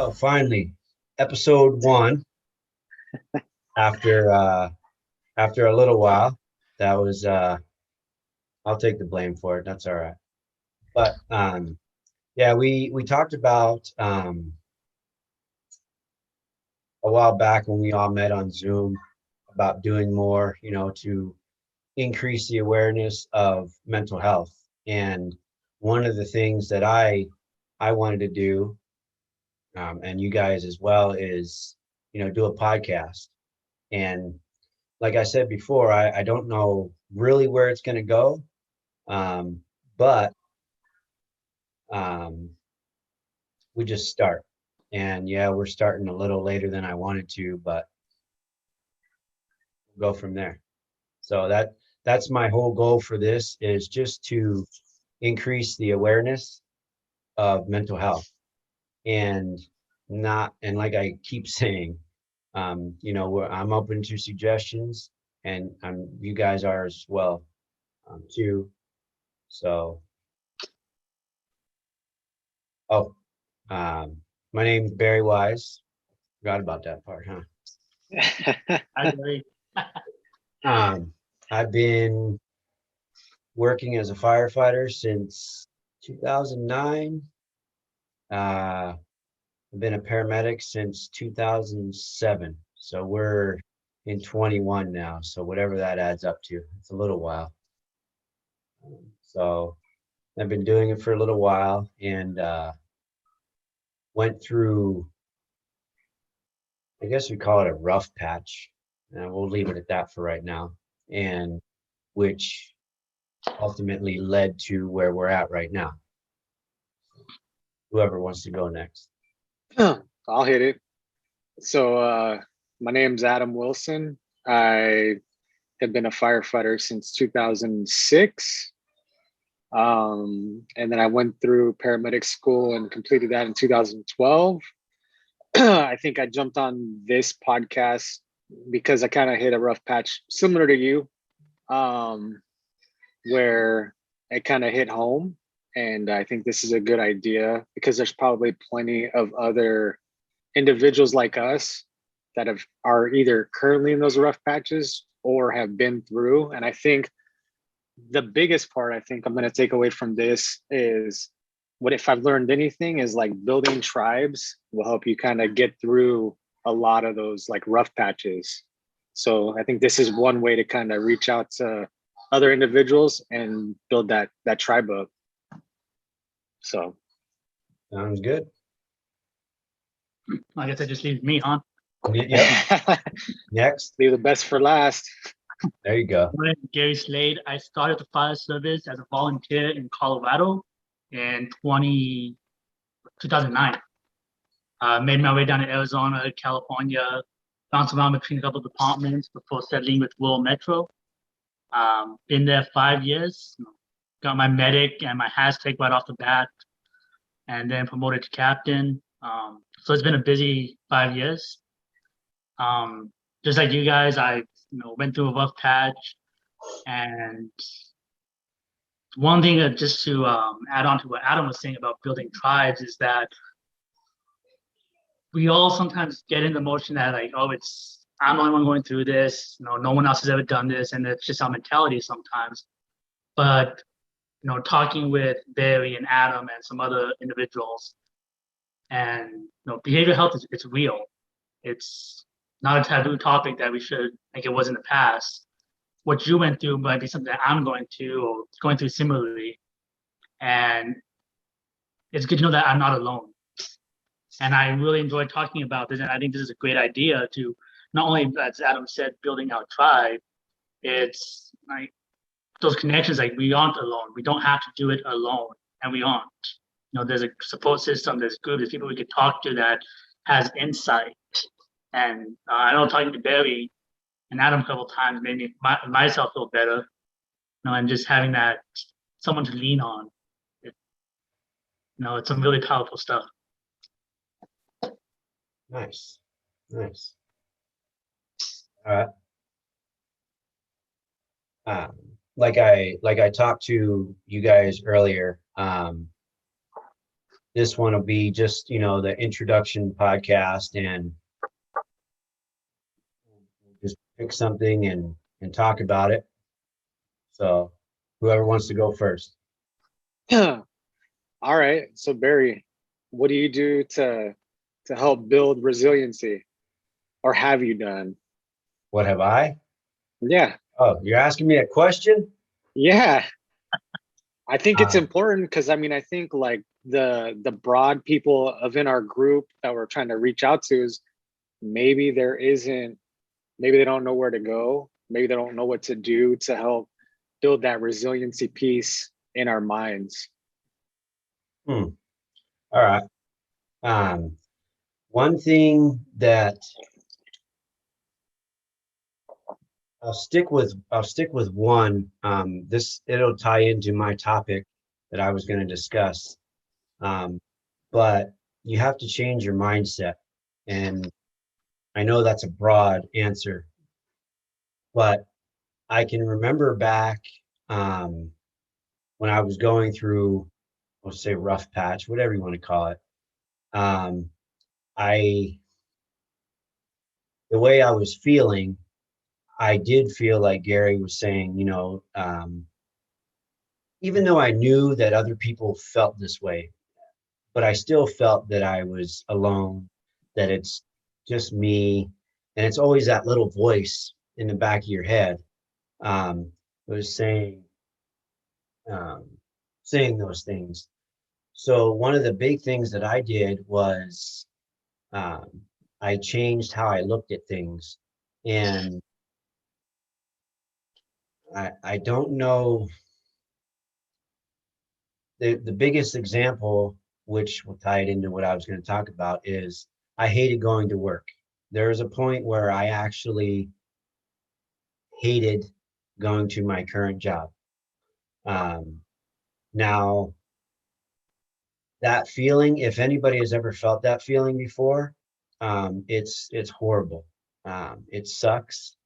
Well, finally, episode one after after a little while. That was I'll take the blame for it. That's all right. But yeah, we talked about a while back when we all met on Zoom about doing more, to increase the awareness of mental health. And one of the things that I wanted to do, and you guys as well, is do a podcast. And like I said before, I don't know really where it's going to go, but um, we just start. And yeah, we're starting a little later than I wanted to, but we'll go from there. So that's my whole goal for this, is just to increase the awareness of mental health, and not, and like I keep saying, I'm open to suggestions, and you guys are as well, too. So, oh, my name's Barry Wise. Forgot about that part, huh? I agree. I've been working as a firefighter since 2009. I've been a paramedic since 2007. So we're in 21 now. So whatever that adds up to, it's a little while. So I've been doing it for a little while, and went through, I guess we call it a rough patch, and we'll leave it at that for right now, and which ultimately led to where we're at right now. Whoever wants to go next. I'll hit it. So my name's Adam Wilson. I have been a firefighter since 2006. And then I went through paramedic school and completed that in 2012. I think I jumped on this podcast because I kind of hit a rough patch similar to you, where it kind of hit home. And I think this is a good idea because there's probably plenty of other individuals like us that are either currently in those rough patches or have been through. And I think the biggest part I think I'm going to take away from this is, what if I've learned anything, is like building tribes will help you kind of get through a lot of those like rough patches. So I think this is one way to kind of reach out to other individuals and build that tribe up. So Sounds good. I guess that just leaves me, huh? Yep. Next. leave the best for last. There you go. My name is Gary Slade. I started the fire service as a volunteer in Colorado in 2009. Made my way down to Arizona, California, bounced around between a couple of departments before settling with Rural Metro. Been there 5 years, got my medic and my hashtag right off the bat, and then promoted to captain. So it's been a busy 5 years. Just like you guys, I went through a rough patch, and one thing that, just to add on to what Adam was saying about building tribes, is that we all sometimes get in the motion that like, oh, I'm the only one going through this, no one else has ever done this, and it's just our mentality sometimes. But talking with Barry and Adam and some other individuals, and behavioral health it's real. It's not a taboo topic that we should, like it was in the past. What you went through might be something that I'm going through similarly. And it's good to know that I'm not alone. And I really enjoyed talking about this. And I think this is a great idea to not only, as Adam said, building our tribe, it's like those connections, like we aren't alone. We don't have to do it alone, and we aren't. There's a support system, there's group, there's people we could talk to that has insight. And I know talking to Barry and Adam a couple of times made me myself feel better. And just having that someone to lean on. It's some really powerful stuff. Nice. All right. Like I talked to you guys earlier, this one will be just, the introduction podcast, and just pick something and talk about it. So whoever wants to go first. All right. So Barry, what do you do to help build resiliency, or have you done? What have I? Yeah. Oh, you're asking me a question? Yeah. I think it's Uh, important because I think like the broad people of in our group that we're trying to reach out to is maybe maybe they don't know where to go. Maybe they don't know what to do to help build that resiliency piece in our minds. All right. One thing that I'll stick with one. It'll tie into my topic that I was going to discuss. But you have to change your mindset. And I know that's a broad answer, but I can remember back when I was going through, let's say, rough patch, whatever you want to call it. Um, I The way I was feeling, I did feel like Gary was saying, even though I knew that other people felt this way, but I still felt that I was alone, that it's just me. And it's always that little voice in the back of your head was um, saying those things. So one of the big things that I did was um, I changed how I looked at things. And I don't know, the biggest example, which will tie it into what I was going to talk about, is I hated going to work. There was a point where I actually hated going to my current job. Now, that feeling, if anybody has ever felt that feeling before, it's horrible. It sucks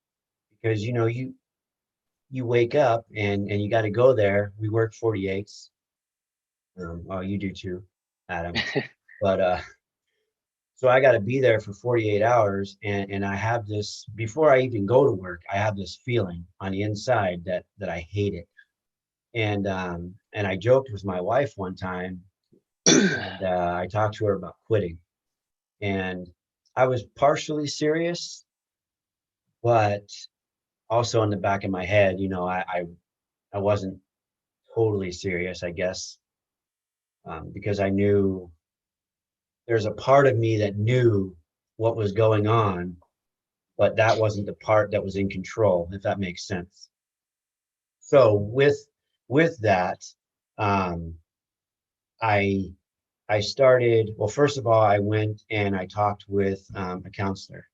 because you wake up and you got to go there. We work 48s. Oh, you do too, Adam. But so I got to be there for 48 hours, and I have this, before I even go to work, I have this feeling on the inside that I hate it. And I joked with my wife one time, and I talked to her about quitting. And I was partially serious, but also in the back of my head, I wasn't totally serious, I guess, because I knew there's a part of me that knew what was going on, but that wasn't the part that was in control, if that makes sense. So with that, um, I I started. Well, first of all, I went and I talked with a counselor,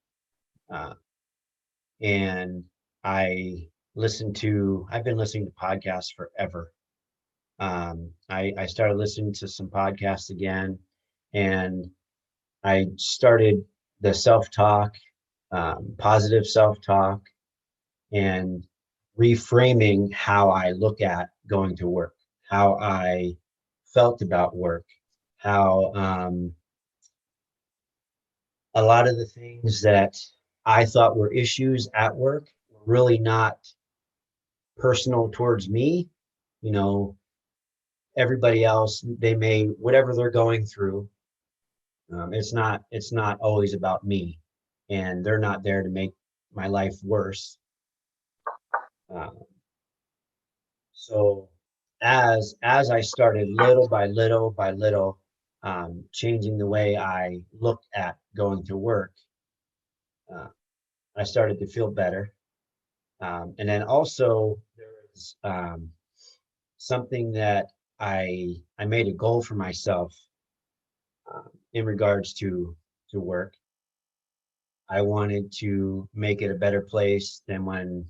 uh, and I've been listening to podcasts forever. I started listening to some podcasts again, and I started the self-talk, positive self-talk, and reframing how I look at going to work, how I felt about work, how a lot of the things that I thought were issues at work were really not personal towards me. You know, everybody else, they may, whatever they're going through, it's not always about me, and they're not there to make my life worse. Um, so as I started little by little by little changing the way I looked at going to work, uh, I started to feel better. And then also there was something that I made a goal for myself in regards to work. I wanted to make it a better place than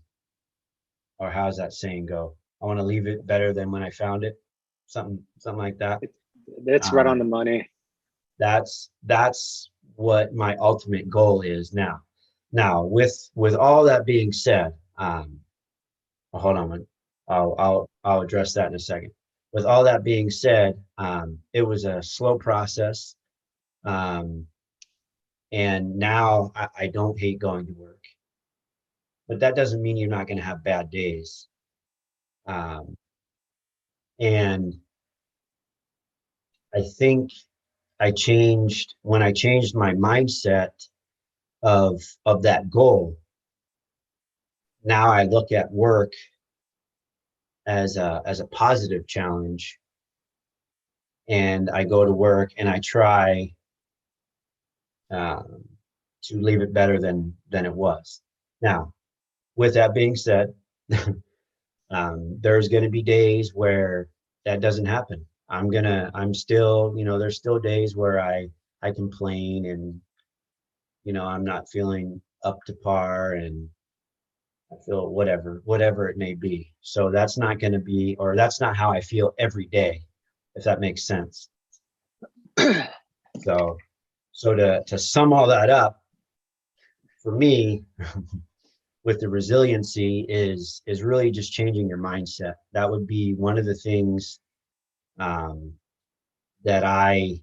or how's that saying go? I want to leave it better than when I found it. Something like that. That's right on Um, the money. that's what my ultimate goal is now. Now, with all that being said, hold on, I'll address that in a second. with all that being said, it was a slow process. And now I don't hate going to work, but that doesn't mean you're not going to have bad days. And I think when I changed my mindset of that goal. Now I look at work as a positive challenge, and I go to work and I try to leave it better than it was. Now, with that being said, there's going to be days where that doesn't happen. I'm still, there's still days where I complain and, I'm not feeling up to par and I feel whatever it may be. So that's not going to be, or that's not how I feel every day, if that makes sense. So to sum all that up, for me, with the resiliency is really just changing your mindset. That would be one of the things that I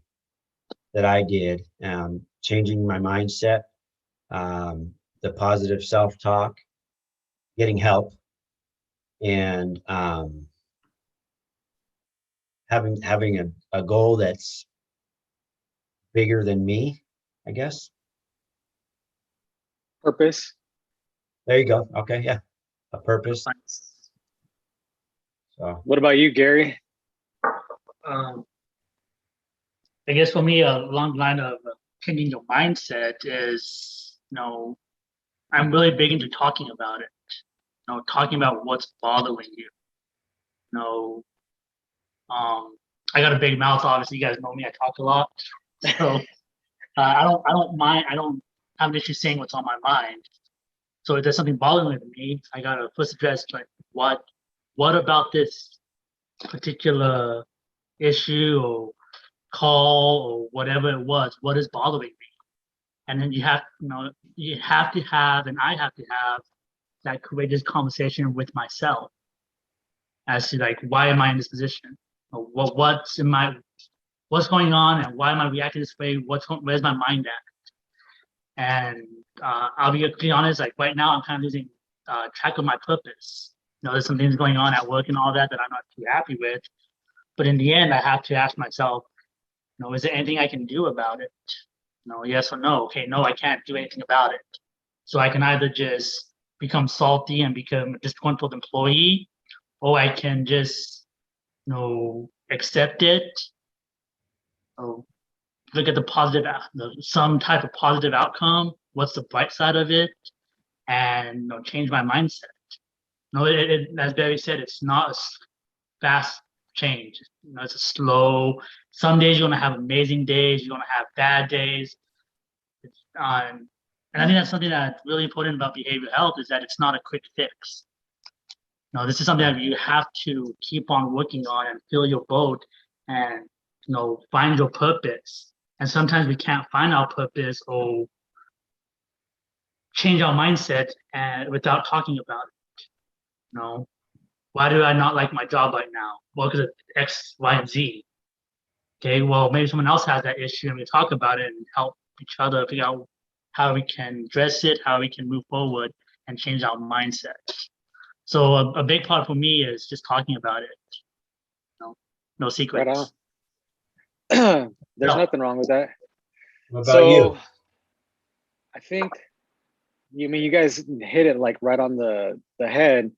did, changing my mindset, the positive self-talk, getting help, and having a goal that's bigger than me, I guess. Purpose. There you go. Okay, yeah, a purpose. So What about you, Gary? I guess for me, along the line of changing your mindset is, I'm really big into talking about it. Talking about what's bothering you. I got a big mouth. Obviously, you guys know me. I talk a lot, so I don't mind. I don't have an issue saying what's on my mind. So if there's something bothering me, I gotta first address like what about this particular issue or call or whatever it was, what is bothering me? And then you have to have, and I have to have that courageous conversation with myself as to like, why am I in this position? Or what's going on and why am I reacting this way? Where's my mind at? And I'll be completely honest, like right now I'm kind of losing track of my purpose. There's some things going on at work and all that I'm not too happy with. But in the end, I have to ask myself, is there anything I can do about it? Yes or no. Okay, no, I can't do anything about it. So I can either just become salty and become a disgruntled employee, or I can just, accept it, or look at the positive, some type of positive outcome. What's the bright side of it? And change my mindset. As Barry said, it's not a fast change. It's a slow. Some days you're gonna have amazing days. You're gonna have bad days. And I think that's something that's really important about behavioral health is that it's not a quick fix. This is something that you have to keep on working on and fill your boat and find your purpose. And sometimes we can't find our purpose or change our mindset and without talking about it. Why do I not like my job right now? Well, because of X, Y, and Z. Okay, well, maybe someone else has that issue and we talk about it and help each other figure out how we can address it, how we can move forward and change our mindset. So a big part for me is just talking about it. No secrets. Right. There's nothing wrong with that. what about you? I think you guys hit it like right on the head.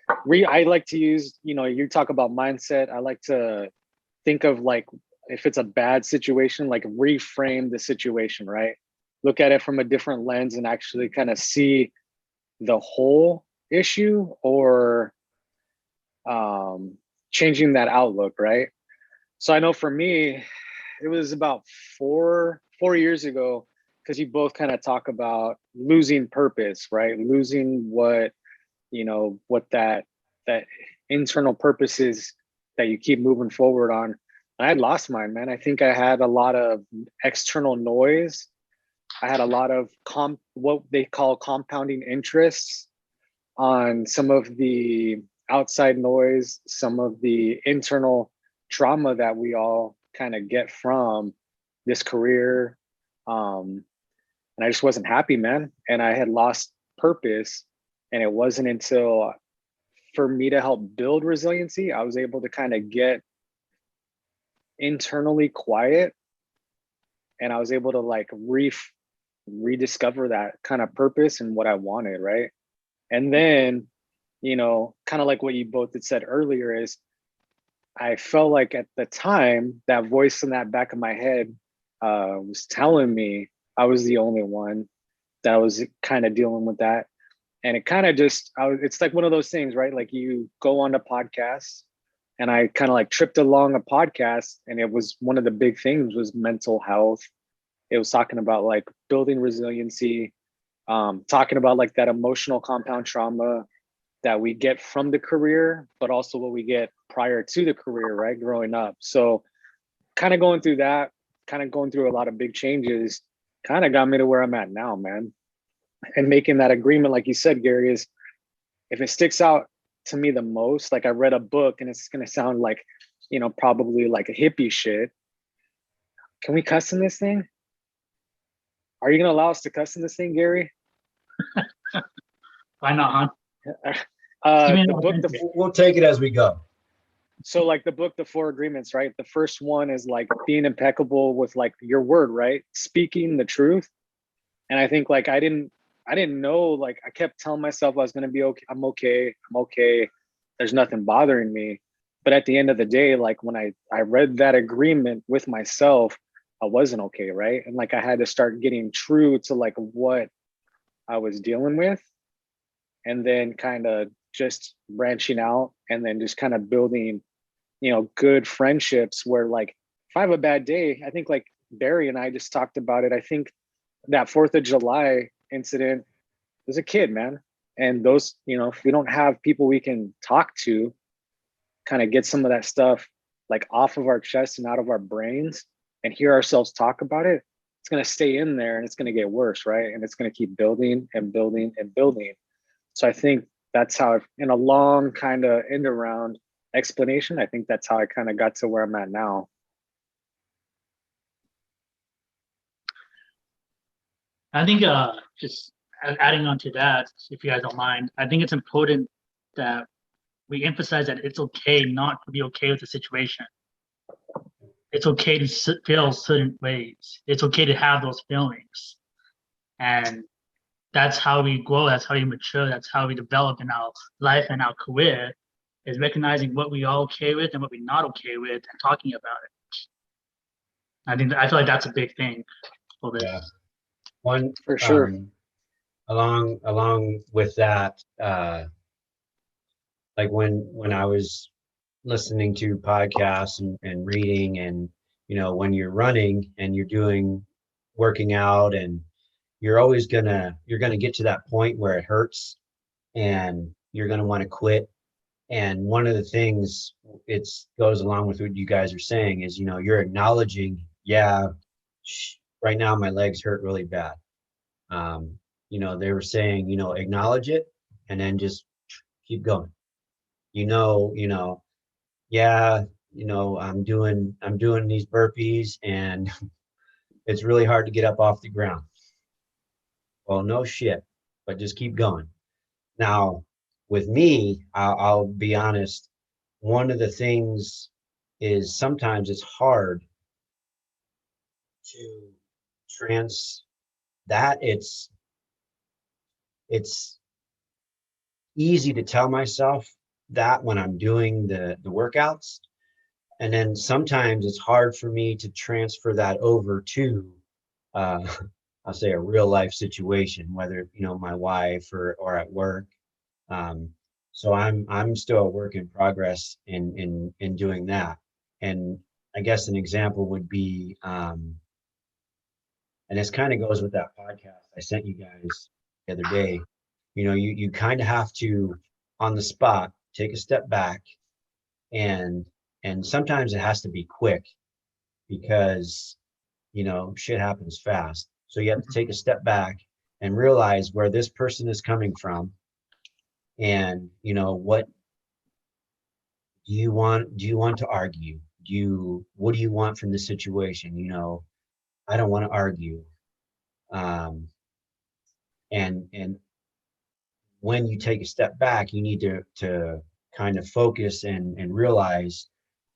I like to use, you talk about mindset. I like to think of like, if it's a bad situation, like reframe the situation, right? Look at it from a different lens and actually kind of see the whole issue or changing that outlook, right? So I know for me, it was about four years ago, because you both kind of talk about losing purpose, right? Losing what that internal purpose is that you keep moving forward on. I had lost mine, man. I think I had a lot of external noise. I had a lot of what they call compounding interests on some of the outside noise, some of the internal trauma that we all kind of get from this career. And I just wasn't happy, man. And I had lost purpose. And it wasn't until for me to help build resiliency, I was able to kind of get internally quiet, and I was able to like rediscover that kind of purpose and what I wanted, right? And then, you know, kind of like what you both had said earlier is I felt like at the time that voice in that back of my head was telling me I was the only one that was kind of dealing with that. And it kind of just, it's like one of those things, right? Like you go on to podcasts, and I kind of like tripped along a podcast, and it was one of the big things was mental health. It was talking about like building resiliency, talking about like that emotional compound trauma that we get from the career, but also what we get prior to the career, right? Growing up. So kind of going through that, kind of going through a lot of big changes, kind of got me to where I'm at now, man. And making that agreement, like you said, Gary, is if it sticks out to me the most, like I read a book, and it's going to sound like, you know, probably like a hippie shit. Can we cuss in this thing? Are you going to allow us to cuss in this thing, Gary? Why not, huh? The book, We'll take it as we go. so like the book, The Four Agreements, right? The first one is like being impeccable with like your word, right? Speaking the truth. And I think like I didn't know, like I kept telling myself I was going to be okay. I'm okay. There's nothing bothering me. But at the end of the day, like when I read that agreement with myself, I wasn't okay, right? And like I had to start getting true to like what I was dealing with, and then kind of just branching out, and then just kind of building, you know, good friendships where like if I have a bad day, I think like Barry and I just talked about it. I think that 4th of July incident was a kid, man. And those, you know, if we don't have people we can talk to, kind of get some of that stuff like off of our chest and out of our brains and hear ourselves talk about it, it's going to stay in there, and it's going to get worse, right? And it's going to keep building and building and building. So I think that's how, in a long kind of end around explanation, I think that's how I kind of got to where I'm at now. I think just adding on to that, if you guys don't mind, I think it's important that we emphasize that it's okay not to be okay with the situation. It's okay to feel certain ways. It's okay to have those feelings. And that's how we grow. That's how we mature. That's how we develop in our life and our career, is recognizing what we are okay with and what we're not okay with and talking about it. I feel like that's a big thing for this. Yeah. One For sure. Along with that, like when I was listening to podcasts and reading, and you know, when you're running and you're working out, and you're gonna get to that point where it hurts and you're gonna want to quit. And one of the things it goes along with what you guys are saying is, you know, you're acknowledging, yeah, right now my legs hurt really bad. You know, they were saying, you know, acknowledge it and then just keep going. You know, yeah, you know, I'm doing these burpees and it's really hard to get up off the ground. Well, no shit, but just keep going. Now, with me, I'll be honest, one of the things is sometimes it's hard to it's easy to tell myself that when I'm doing the workouts, and then sometimes it's hard for me to transfer that over to I'll say a real life situation, whether, you know, my wife or at work. So I'm still a work in progress in doing that. And I guess an example would be, and this kind of goes with that podcast I sent you guys the other day. You know, you kind of have to, on the spot, take a step back, and sometimes it has to be quick because, you know, shit happens fast. So you have to take a step back and realize where this person is coming from, and, you know, what do you want to argue? what do you want from the situation? I don't want to argue. And when you take a step back, you need to kind of focus and realize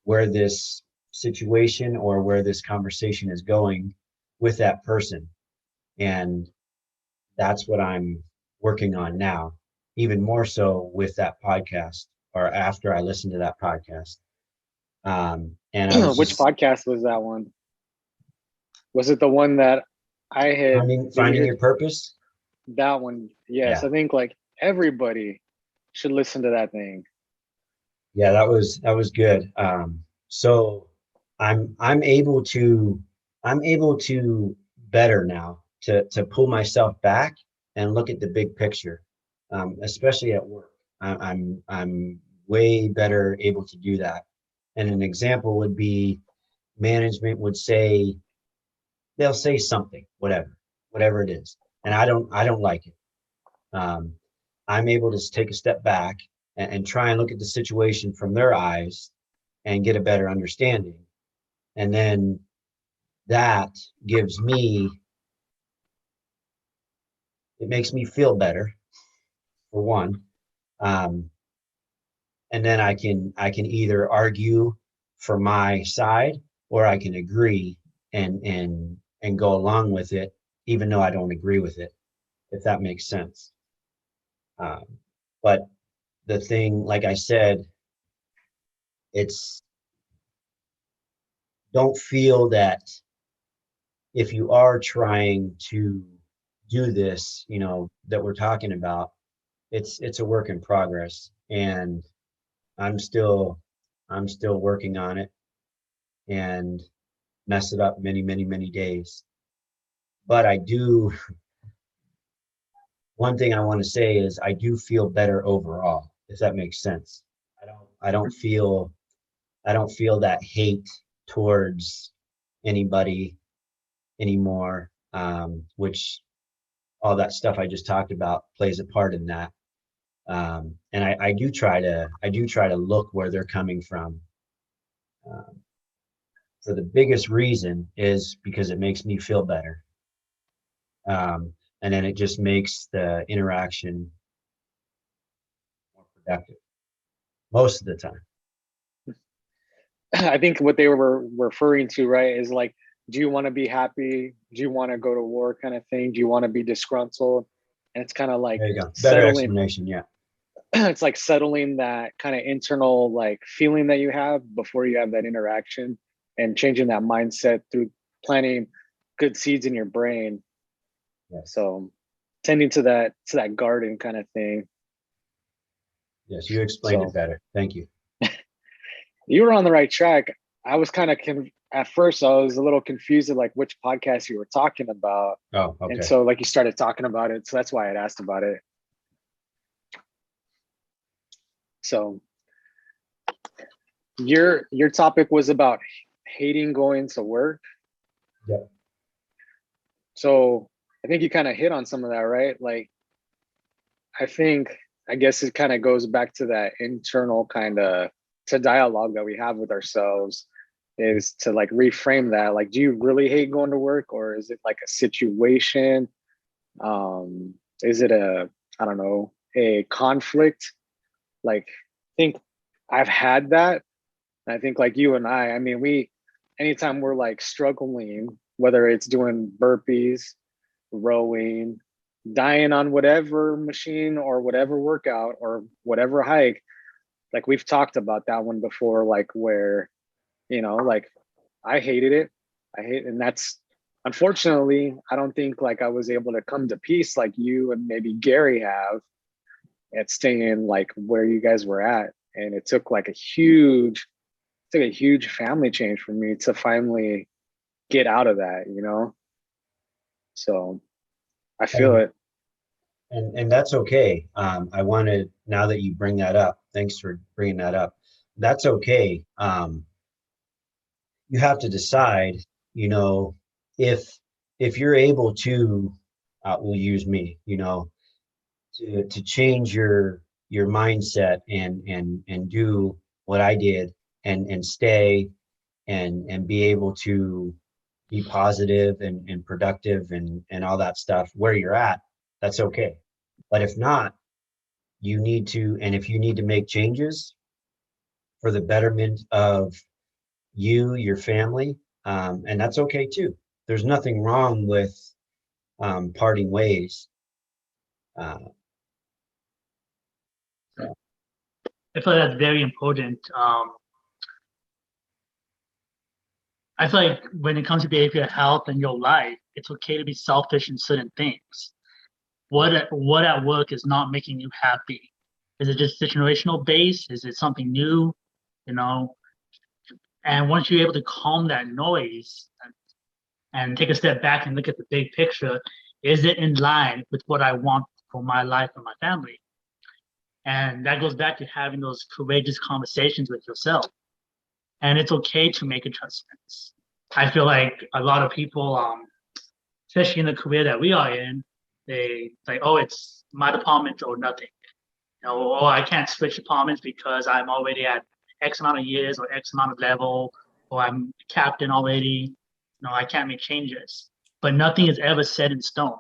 where this situation or where this conversation is going with that person. And that's what I'm working on now, even more so with that podcast, or after I listened to that podcast. And I was Which just podcast was that one? Was it the one that I had finding your purpose. that one? Yes, Yeah. I think like everybody should listen to that thing. Yeah, that was good. So I'm able to better now to pull myself back and look at the big picture, especially at work. I'm way better able to do that. And an example would be management would say, they'll say something, whatever it is, and I don't like it. Um, I'm able to take a step back and try and look at the situation from their eyes and get a better understanding. And then that gives me, it makes me feel better, for one. Um, and then I can either argue for my side, or I can agree and go along with it, even though I don't agree with it, if that makes sense. Um, but the thing, like I said, it's, don't feel that if you are trying to do this, that we're talking about, it's a work in progress, and I'm still I'm still working on it and mess it up many, many, many days. But I do, one thing I want to say is I do feel better overall, if that makes sense. I don't feel that hate towards anybody anymore, which all that stuff I just talked about plays a part in that. And I do try to look where they're coming from. Um, for the biggest reason is because it makes me feel better. And then it just makes the interaction more productive most of the time. I think what they were referring to, right, is like, do you want to be happy? Do you want to go to war kind of thing? Do you want to be disgruntled? And it's kind of like There you go. Better settling, explanation. Yeah. it's like settling that kind of internal like feeling that you have before you have that interaction, and changing that mindset through planting good seeds in your brain. Yes. So tending to that garden kind of thing. Yes. You explained So it better. Thank you. you were on the right track. I was kind of at first I was a little confused at like which podcast you were talking about. Oh, And okay. so like you started talking about it. So that's why I'd asked about it. So your topic was about hating going to work. Yep. So I think you kind of hit on some of that, right? Like I guess it kind of goes back to that internal kind of to dialogue that we have with ourselves, is to like reframe that. Like, do you really hate going to work, or is it like a situation? Is it I don't know, a conflict? Like, I think I've had that. And I think like you and I mean, anytime we're like struggling, whether it's doing burpees, rowing, dying on whatever machine or whatever workout or whatever hike, like we've talked about that one before, like where, like I hated it. And that's, unfortunately, I don't think like I was able to come to peace like you and maybe Gary have at staying like where you guys were at. And it took like a huge family change for me to finally get out of that. So I feel And it. and that's okay. I wanted, now that you bring that up, thanks for bringing that up. That's okay. You have to decide, you know, if you're able to, we'll use me, to change your mindset and do what I did and stay and be able to be positive and productive and all that stuff where you're at, that's okay. But if not, you need to, and if you need to make changes for the betterment of you, your family, and that's okay too. There's nothing wrong with parting ways. I feel like that's very important. I feel like when it comes to behavioral health and your life, it's okay to be selfish in certain things. What at work is not making you happy? Is it just situational based? Is it something new? You know, and once you're able to calm that noise and take a step back and look at the big picture, is it in line with what I want for my life and my family? And that goes back to having those courageous conversations with yourself. And it's okay to make adjustments. I feel like a lot of people, especially in the career that we are in, they like, oh, it's my department or nothing. You know, oh, I can't switch departments because I'm already at X amount of years or X amount of level, or I'm captain already. No, I can't make changes. But nothing is ever set in stone.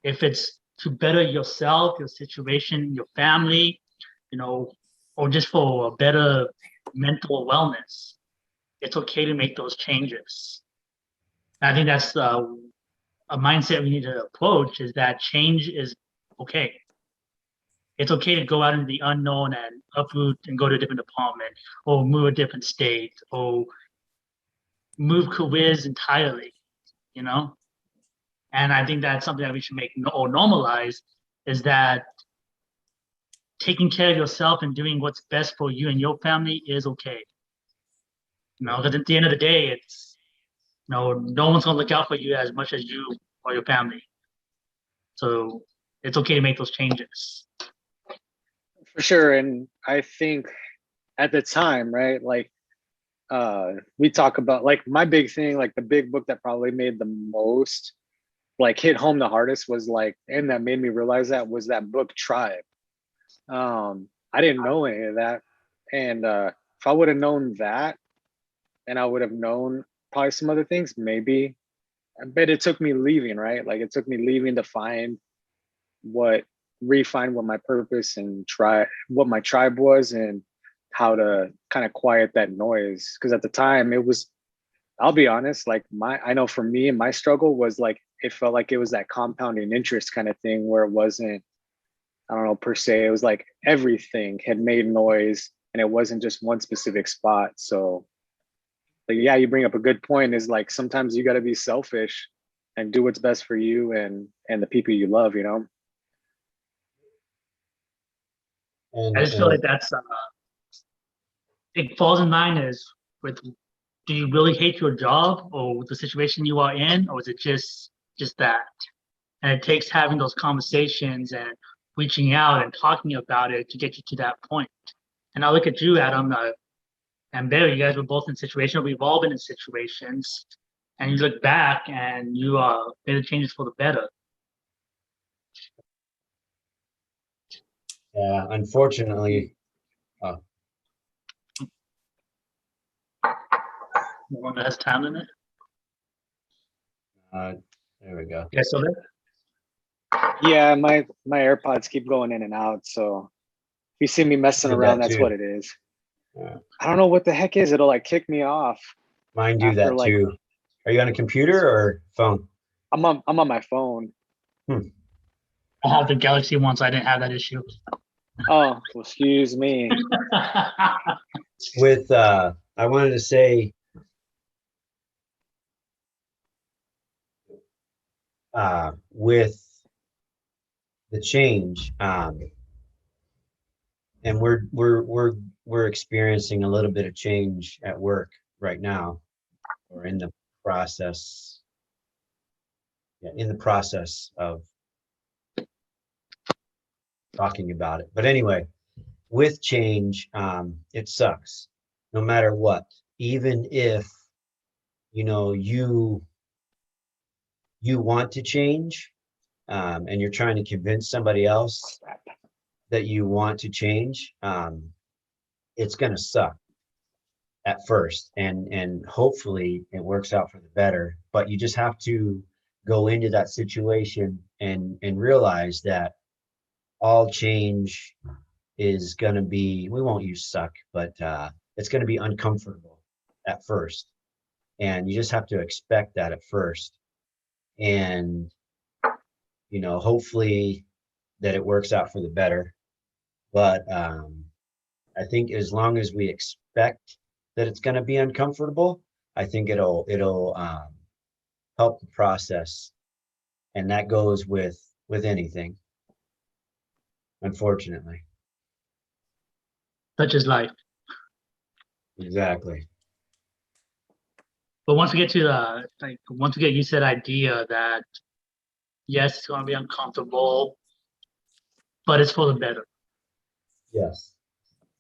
If it's to better yourself, your situation, your family, you know, or just for a better mental wellness, it's okay to make those changes. And I think that's a mindset we need to approach, is that change is okay. It's okay to go out into the unknown and uproot and go to a different department or move a different state or move careers entirely, you know? And I think that's something that we should make or normalize, is that taking care of yourself and doing what's best for you and your family is okay. You know, because at the end of the day, it's, you know, no one's gonna look out for you as much as you or your family. So it's okay to make those changes. For sure. And I think at the time, right, like we talk about, like, my big thing, like the big book that probably made the most, like, hit home the hardest was like, and that made me realize that, was that book Tribe. I didn't know any of that. And if I would have known that, and I would have known probably some other things, maybe. I bet it took me leaving, right? Like, it took me leaving to refine what my purpose and try what my tribe was, and how to kind of quiet that noise. Because at the time it was, I'll be honest, like, I know for me, my struggle was like, it felt like it was that compounding interest kind of thing, where it wasn't, I don't know, per se, it was like everything had made noise and it wasn't just one specific spot. So like, yeah, you bring up a good point, is like, sometimes you got to be selfish and do what's best for you and the people you love, you know? I just feel like that's it falls in line is with, do you really hate your job or the situation you are in, or is it just that? And it takes having those conversations and reaching out and talking about it to get you to that point. And I look at you, Adam, and Barry, you guys were both in situations, we've all been in situations, and you look back and you made the changes for the better. Yeah, unfortunately, No one that has time limit. there we go. Yeah, so Yeah, my AirPods keep going in and out, so if you see me messing Did that around, that's too. what it is. Yeah. I don't know what the heck is. It'll like kick me off. Mine do After, that like, too. Are you on a computer or phone? I'm on my phone. I have the Galaxy one, so I didn't have that issue. Oh, well, excuse me. With I wanted to say with the change, and we're experiencing a little bit of change at work right now, or in the process. Yeah, in the process of talking about it. But anyway, with change, it sucks no matter what. Even if, you know, you want to change, and you're trying to convince somebody else that you want to change, it's gonna suck. at first, and hopefully it works out for the better. But you just have to go into that situation and realize that all change is going to be, we won't use suck, but it's going to be uncomfortable at first. And you just have to expect that at first. And, hopefully that it works out for the better. But I think as long as we expect that it's going to be uncomfortable, I think it'll help the process. And that goes with anything, unfortunately. Such is life. Exactly. But once we get to once we get used to that idea that yes, it's going to be uncomfortable, but it's for the better. Yes.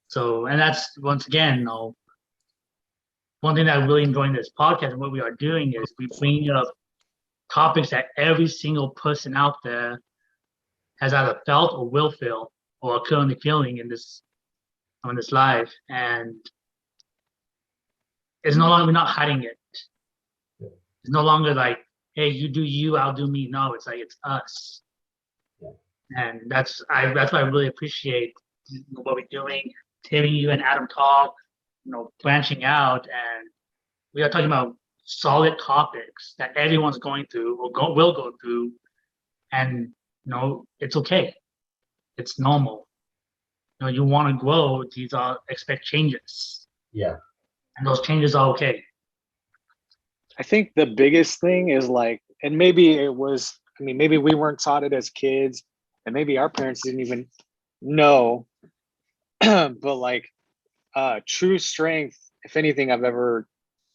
So, and that's once again, one thing that I really enjoy in this podcast and what we are doing is we bring up topics that every single person out there has either felt or will feel or are currently feeling in this life, and it's no longer, we're not hiding it. It's no longer like, hey, you do you, I'll do me. No, it's like it's us, and that's why I really appreciate what we're doing. Hearing you and Adam talk, branching out, and we are talking about solid topics that everyone's going through or will go through, and it's okay. It's normal. You want to grow. These are expect changes. Yeah. And those changes are okay. I think the biggest thing is like, and maybe it was, maybe we weren't taught it as kids, and maybe our parents didn't even know, but like true strength, if anything I've ever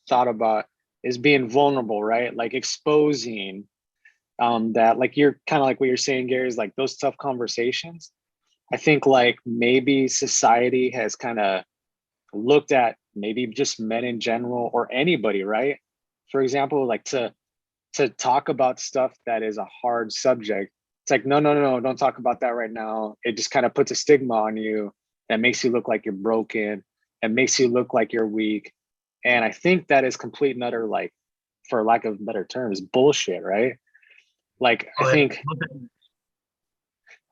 thought about, is being vulnerable, right? Like exposing that, like you're kind of like what you're saying, Gary, is like those tough conversations. I think like maybe society has kind of looked at maybe just men in general or anybody, right? For example, like to talk about stuff that is a hard subject. It's like, no, don't talk about that right now. It just kind of puts a stigma on you that makes you look like you're broken and makes you look like you're weak. And I think that is complete and utter, like, for lack of better terms, bullshit, right? Like, I think,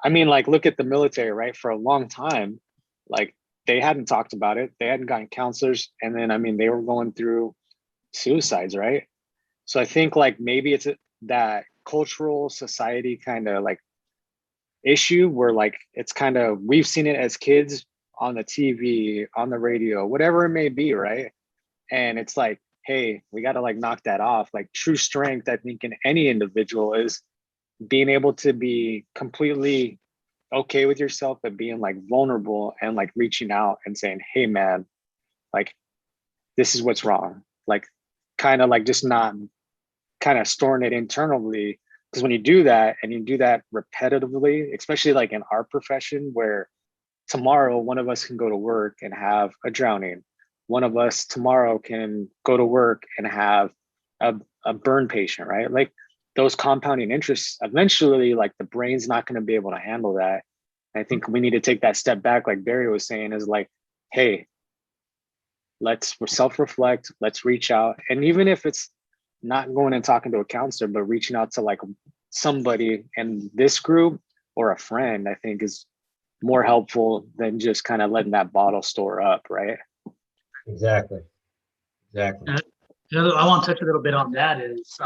like, look at the military, right? For a long time, like, they hadn't talked about it. They hadn't gotten counselors. And then, they were going through suicides, right? So I think, like, maybe it's that cultural society kind of, like, issue where, like, it's kind of, we've seen it as kids on the TV, on the radio, whatever it may be, right? And it's like, hey, we got to, like, knock that off. Like, true strength, I think, in any individual is being able to be completely okay with yourself, but being, like, vulnerable and, like, reaching out and saying, hey man, like, this is what's wrong. Like, kind of like just not kind of storing it internally. Because when you do that and you do that repetitively, especially like in our profession, where tomorrow one of us can go to work and have a drowning, one of us tomorrow can go to work and have a burn patient, right? Like, those compounding interests, eventually, like, the brain's not going to be able to handle that. I think we need to take that step back, like Barry was saying, is like, hey, let's self-reflect, let's reach out. And even if it's not going and talking to a counselor, but reaching out to, like, somebody in this group or a friend, I think is more helpful than just kind of letting that bottle store up, right? Exactly. I want to touch a little bit on that is,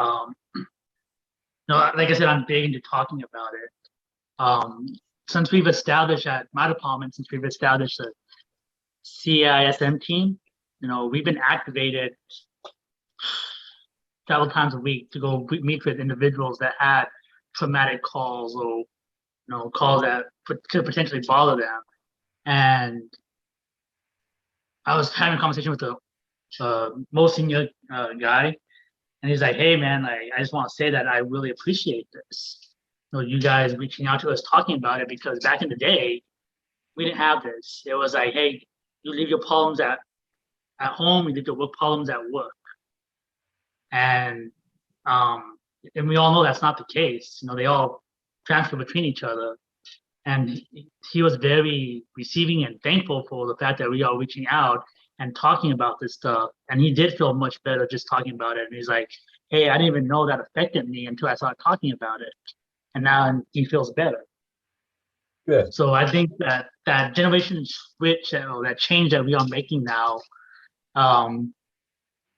like I said, I'm big into talking about it. Since we've established at my department, since we've established the CISM team, we've been activated several times a week to go meet with individuals that had traumatic calls or calls that could potentially bother them. And I was having a conversation with the most senior guy, and he's like, hey man, I just want to say that I really appreciate this. You guys reaching out to us, talking about it, because back in the day, we didn't have this. It was like, hey, you leave your problems at home, you leave your work problems at work. And we all know that's not the case. They all transfer between each other. And he was very receiving and thankful for the fact that we are reaching out and talking about this stuff. And he did feel much better just talking about it. And he's like, hey, I didn't even know that affected me until I started talking about it. And now he feels better. Good. So I think that that generation switch, or that change that we are making now,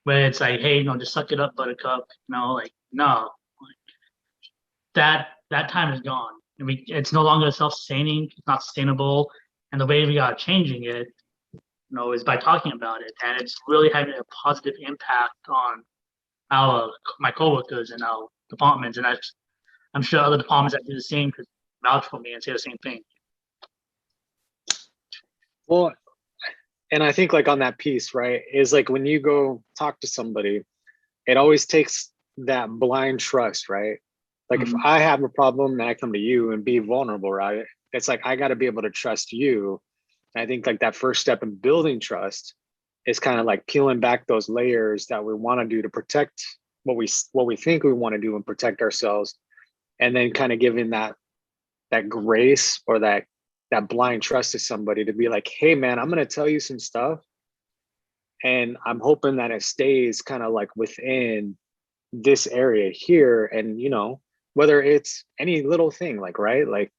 where it's like, hey, just suck it up, buttercup, like, no, that time is gone. And it's no longer self-sustaining, it's not sustainable. And the way we are changing it, is by talking about it. And it's really having a positive impact on my coworkers and our departments. And I'm sure other departments that do the same could vouch for me and say the same thing. Well, and I think like on that piece, right, is like when you go talk to somebody, it always takes that blind trust, right? Like if I have a problem and I come to you and be vulnerable, right? It's like I got to be able to trust you. And I think like that first step in building trust is kind of like peeling back those layers that we want to do to protect what we think we want to do and protect ourselves, and then kind of giving that grace or that blind trust to somebody to be like, hey man, I'm going to tell you some stuff, and I'm hoping that it stays kind of like within this area here. And whether it's any little thing, like, right, like,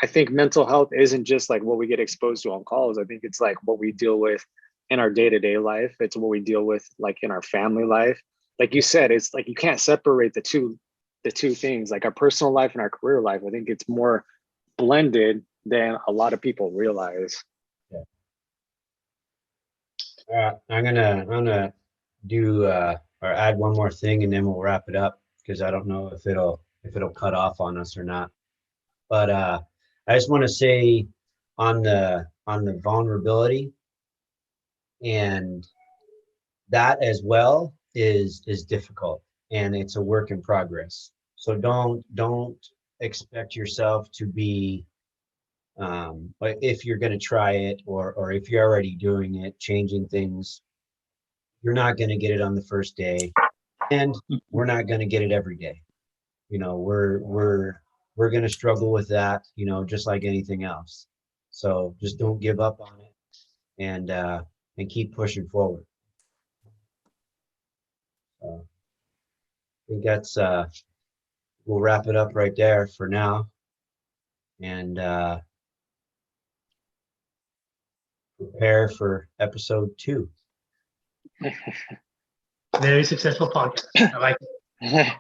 I think mental health isn't just like what we get exposed to on calls. I think it's like what we deal with in our day-to-day life. It's what we deal with like in our family life. Like you said, it's like you can't separate the two things, like our personal life and our career life. I think it's more blended than a lot of people realize. I'm gonna do or add one more thing, and then we'll wrap it up, because I don't know if it'll cut off on us or not. But I just want to say on the vulnerability, and that as well is difficult, and it's a work in progress. So don't expect yourself to be, but if you're going to try it, or if you're already doing it, changing things, you're not going to get it on the first day, and we're not going to get it every day. We're going to struggle with that, just like anything else. So just don't give up on it, and keep pushing forward. I think that's we'll wrap it up right there for now, and prepare for episode 2. Very successful podcast. I like it.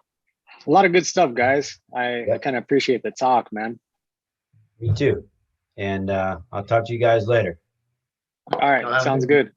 A lot of good stuff, guys. I kind of appreciate the talk, man. Me too. And I'll talk to you guys later. All right, sounds good.